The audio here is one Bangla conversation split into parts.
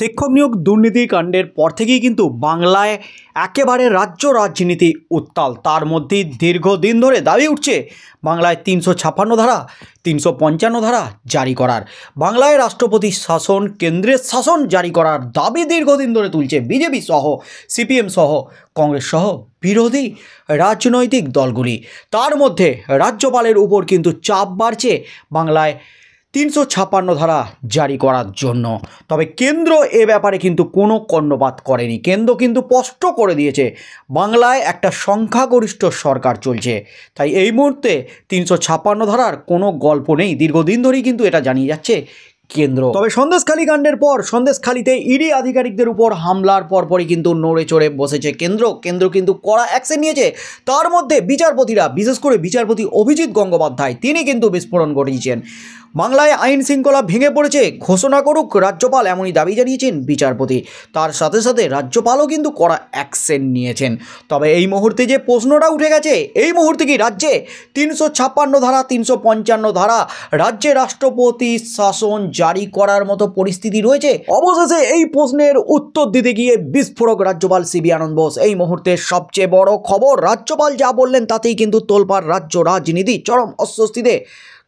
শিক্ষক নিয়োগ দুর্নীতি কাণ্ডের পর থেকেই কিন্তু বাংলায় একেবারে রাজ্য রাজনীতি উত্তাল। তার মধ্যে দীর্ঘদিন ধরে দাবি উঠছে বাংলায় ৩৫৬ ধারা ৩৫৫ ধারা জারি করার, বাংলায় রাষ্ট্রপতি শাসন, কেন্দ্রের শাসন জারি করার দাবি দীর্ঘদিন ধরে তুলছে বিজেপি সহ, সিপিএম সহ, কংগ্রেস সহ বিরোধী রাজনৈতিক দলগুলি। তার মধ্যে রাজ্যপালের উপর কিন্তু চাপ বাড়ছে বাংলায় ৩৫৬ ধারা জারি করার জন্য। তবে কেন্দ্র এ ব্যাপারে কিন্তু কোনো কর্ণপাত করেনি। কেন্দ্র কিন্তু স্পষ্ট করে দিয়েছে বাংলায় একটা সংখ্যাগরিষ্ঠ সরকার চলছে, তাই এই মুহূর্তে ৩৫৬ ধারার কোনো গল্প নেই। দীর্ঘদিন ধরেই কিন্তু এটা জানিয়ে যাচ্ছে কেন্দ্র। তবে সন্দেশখালী কাণ্ডের পর সন্দেশখালীতে ইডি আধিকারিকদের উপর হামলার পরপরই কিন্তু নড়ে চড়ে বসেছে কেন্দ্র কিন্তু কড়া অ্যাকশন নিয়েছে। তার মধ্যে বিচারপতিরা, বিশেষ করে বিচারপতি অভিজিৎ গঙ্গোপাধ্যায়, তিনি কিন্তু বিস্ফোরণ ঘটিয়েছেন। বাংলায় আইন শৃঙ্খলা ভেঙে পড়েছে, ঘোষণা করুক রাজ্যপাল, এমনই দাবি জানিয়েছেন বিচারপতি। তার সাথে সাথে রাজ্যপালও কিন্তু কড়া অ্যাকশন নিয়েছেন। তবে এই মুহূর্তে যে প্রশ্নটা উঠে গেছে, এই মুহূর্তে কি রাজ্যে ৩৫৬ ধারা ৩৫৫ ধারা রাজ্যে রাষ্ট্রপতি শাসন জারি করার মতো পরিস্থিতি রয়েছে? অবশেষে এই প্রশ্নের উত্তর দিতে গিয়ে বিস্ফোরক রাজ্যপাল সিবি আনন্দ বোস। এই মুহূর্তে সবচেয়ে বড় খবর, রাজ্যপাল যা বললেন তাতেই কিন্তু তোলপাড় রাজ্য রাজনীতি। চরম অস্বস্তিতে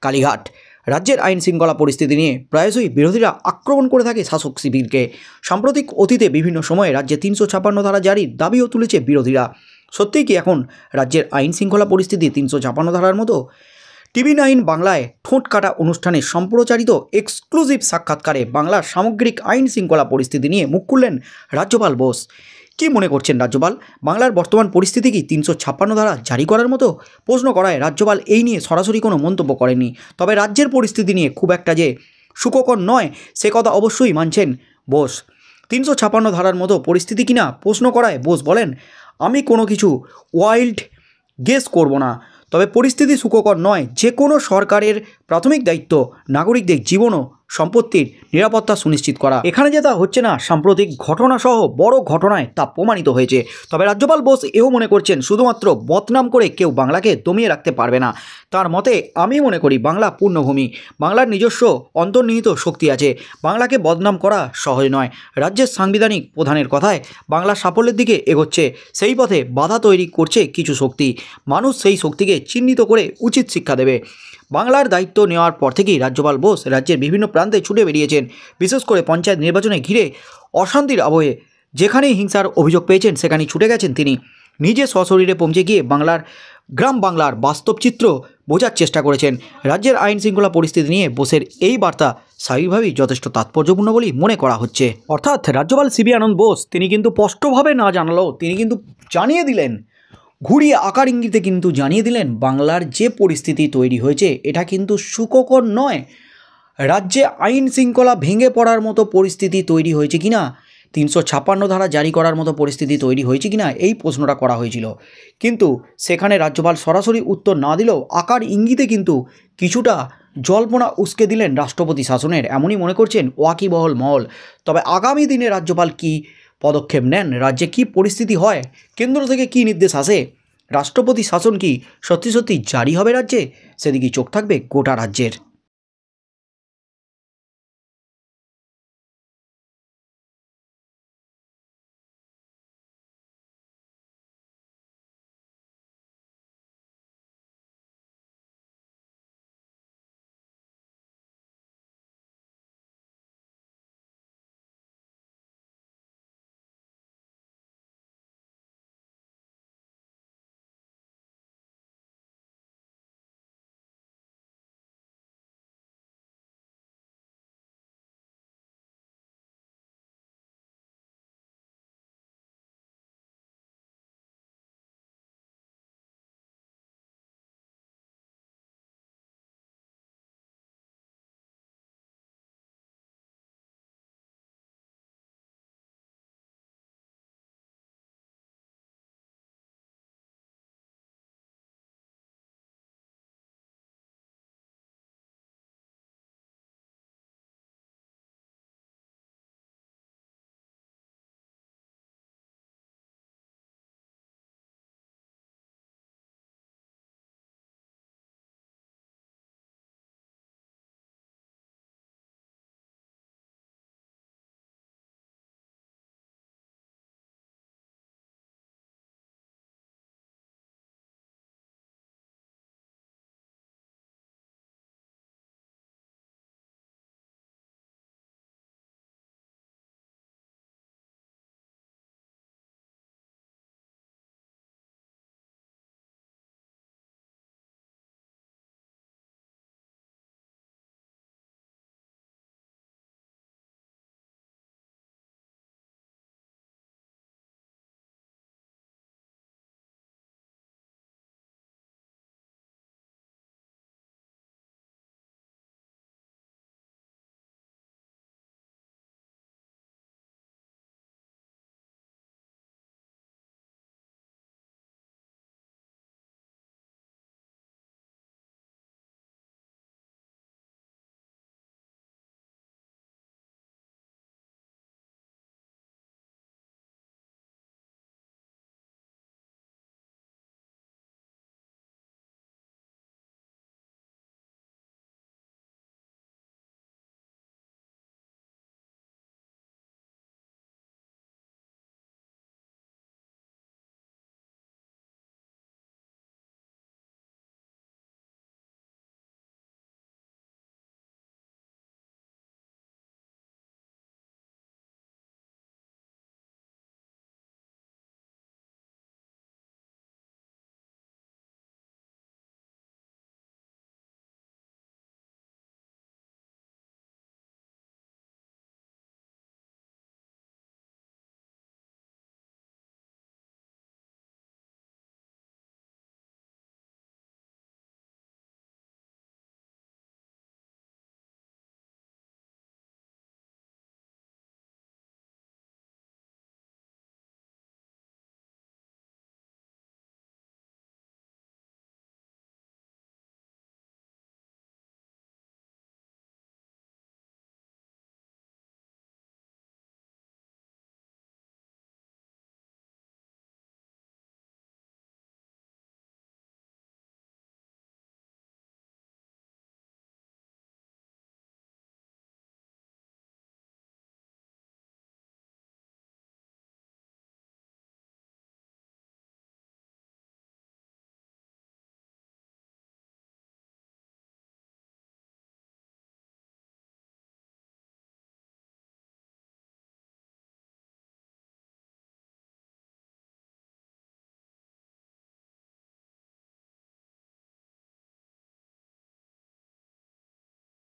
কালীঘাট। রাজ্যের আইন শৃঙ্খলা পরিস্থিতি নিয়ে প্রায়শই বিরোধীরা আক্রমণ করে থাকে শাসক শিবিরকে। সাম্প্রতিক অতীতে বিভিন্ন সময়ে রাজ্যে ৩৫৬ ধারা জারির দাবিও তুলেছে বিরোধীরা। সত্যিই কি এখন রাজ্যের আইন শৃঙ্খলা পরিস্থিতি ৩৫৬ ধারার মতো? TV9 বাংলায় ঠোঁট কাটা অনুষ্ঠানে সম্প্রচারিত এক্সক্লুসিভ সাক্ষাৎকারে বাংলার সামগ্রিক আইন শৃঙ্খলা পরিস্থিতি নিয়ে মুখ খুললেন রাজ্যপাল বোস। কী মনে করছেন রাজ্যপাল? বাংলার বর্তমান পরিস্থিতি কি ৩৫৬ ধারা জারি করার মতো? প্রশ্ন করায় রাজ্যপাল এই নিয়ে সরাসরি কোনো মন্তব্য করেননি। তবে রাজ্যের পরিস্থিতি নিয়ে খুব একটা যে সুখকর নয় সে কথা অবশ্যই মানছেন বোস। ৩৫৬ ধারার মতো পরিস্থিতি কিনা প্রশ্ন করায় বোস বলেন, আমি কোনো কিছু ওয়াইল্ড গেস করব না, তবে পরিস্থিতি সুখকর নয়। যে কোনো সরকারের প্রাথমিক দায়িত্ব নাগরিকদের জীবন ও সম্পত্তির নিরাপত্তা সুনিশ্চিত করা। এখানে যেটা হচ্ছে না, সাম্প্রতিক ঘটনাসহ বড় ঘটনায় তা প্রমাণিত হয়েছে। তবে রাজ্যপাল বোস এও মনে করছেন শুধুমাত্র বদনাম করে কেউ বাংলাকে দমিয়ে রাখতে পারবে না। তার মতে, আমি মনে করি বাংলা পূর্ণভূমি, বাংলার নিজস্ব অন্তর্নিহিত শক্তি আছে, বাংলাকে বদনাম করা সহজ নয়। রাজ্যের সাংবিধানিক প্রধানের কথায় বাংলা সাফল্যের দিকে এগোচ্ছে, সেই পথে বাধা তৈরি করছে কিছু শক্তি। মানুষ সেই শক্তিকে চিহ্নিত করে উচিত শিক্ষা দেবে। বাংলার দায়িত্ব নেওয়ার পর থেকেই রাজ্যপাল বোস রাজ্যের বিভিন্ন প্রান্তে ছুটে বেরিয়েছেন। বিশেষ করে পঞ্চায়েত নির্বাচনে ঘিরে অশান্তির আবহে যেখানেই হিংসার অভিযোগ পেয়েছেন সেখানেই ছুটে গেছেন তিনি। নিজে সশরীরে পৌঁছে গিয়ে গ্রাম বাংলার বাস্তব চিত্র বোঝার চেষ্টা করেছেন। রাজ্যের আইন শৃঙ্খলা পরিস্থিতি নিয়ে বোসের এই বার্তা স্বাভাবিকভাবেই যথেষ্ট তাৎপর্যপূর্ণ বলেই মনে করা হচ্ছে। অর্থাৎ রাজ্যপাল সিবি আনন্দ বোস তিনি কিন্তু স্পষ্টভাবে না জানালেও তিনি কিন্তু জানিয়ে দিলেন, ঘুরিয়ে আকার ইঙ্গিতে কিন্তু জানিয়ে দিলেন বাংলার যে পরিস্থিতি তৈরি হয়েছে এটা কিন্তু সুখকর নয়। রাজ্যে আইন শৃঙ্খলা ভেঙে পড়ার মতো পরিস্থিতি তৈরি হয়েছে কিনা, ৩৫৬ ধারা জারি করার মতো পরিস্থিতি তৈরি হয়েছে কিনা, এই প্রশ্নটা করা হয়েছিল। কিন্তু সেখানে রাজ্যপাল সরাসরি উত্তর না দিলেও আকার ইঙ্গিতে কিন্তু কিছুটা জল্পনা উস্কে দিলেন রাষ্ট্রপতি শাসনের, এমনই মনে করছেন ওয়াকিবহল মহল। তবে আগামী দিনে রাজ্যপাল কি পদক্ষেপ নেন, রাজ্যে কি পরিস্থিতি হয়, কেন্দ্র থেকে কি নির্দেশ আসে, রাষ্ট্রপতি শাসন কি সত্যি সত্যি জারি হবে রাজ্যে, সেদিকেই চোখ থাকবে গোটা রাজ্যের।